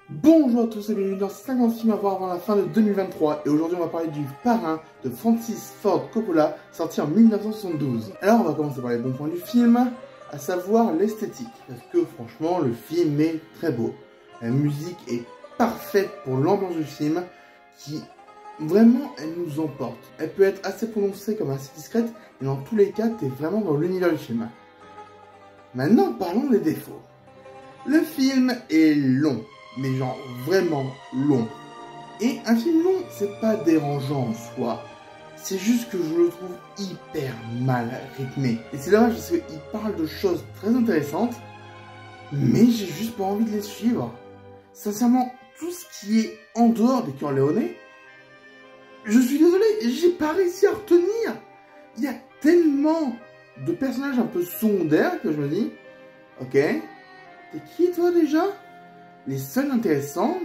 Bonjour à tous et bienvenue dans 50 films à voir avant la fin de 2023 et aujourd'hui on va parler du Parrain de Francis Ford Coppola sorti en 1972. Alors on va commencer par les bons points du film, à savoir l'esthétique, parce que franchement le film est très beau. La musique est parfaite pour l'ambiance du film qui vraiment elle nous emporte. Elle peut être assez prononcée comme assez discrète et dans tous les cas t'es vraiment dans l'univers du film. Maintenant parlons des défauts. Le film est long. Mais genre vraiment long. Et un film long, c'est pas dérangeant en soi. C'est juste que je le trouve hyper mal rythmé. Et c'est dommage parce qu'il parle de choses très intéressantes, mais j'ai juste pas envie de les suivre. Sincèrement, tout ce qui est en dehors des Corleone, je suis désolé, j'ai pas réussi à retenir. Il y a tellement de personnages un peu secondaires que je me dis, ok, t'es qui toi déjà ? Les seuls intéressants,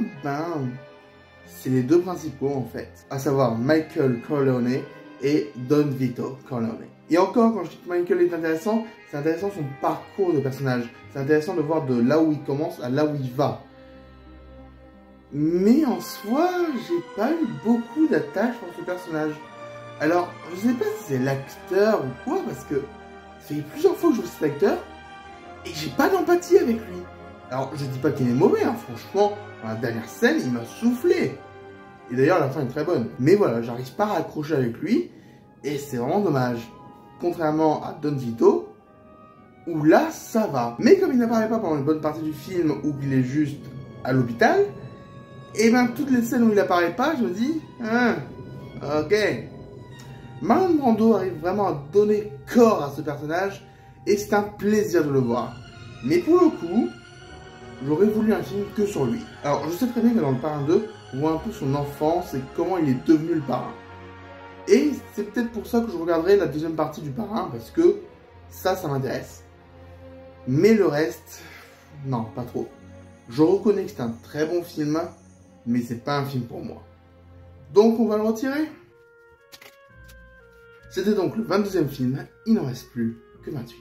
c'est les deux principaux en fait, à savoir Michael Corleone et Don Vito Corleone. Et encore, quand je dis que Michael est intéressant, c'est intéressant son parcours de personnage. C'est intéressant de voir de là où il commence à là où il va. Mais en soi, j'ai pas eu beaucoup d'attache pour ce personnage. Alors, je sais pas si c'est l'acteur ou quoi, parce que ça fait plusieurs fois que je vois cet acteur et j'ai pas d'empathie avec lui. Alors, je dis pas qu'il est mauvais, hein, franchement, dans la dernière scène, il m'a soufflé. Et d'ailleurs, la fin est très bonne. Mais voilà, j'arrive pas à accrocher avec lui, et c'est vraiment dommage. Contrairement à Don Vito, où là, ça va. Mais comme il n'apparaît pas pendant une bonne partie du film, où il est juste à l'hôpital, et toutes les scènes où il apparaît pas, je me dis, ok. Marlon Brando arrive vraiment à donner corps à ce personnage, et c'est un plaisir de le voir. Mais pour le coup, j'aurais voulu un film que sur lui. Alors, je sais très bien que dans le Parrain 2, on voit un peu son enfance et comment il est devenu le parrain. Et c'est peut-être pour ça que je regarderai la deuxième partie du Parrain, parce que ça m'intéresse. Mais le reste, non, pas trop. Je reconnais que c'est un très bon film, mais c'est pas un film pour moi. Donc, on va le retirer. C'était donc le 22e film, il n'en reste plus que 28.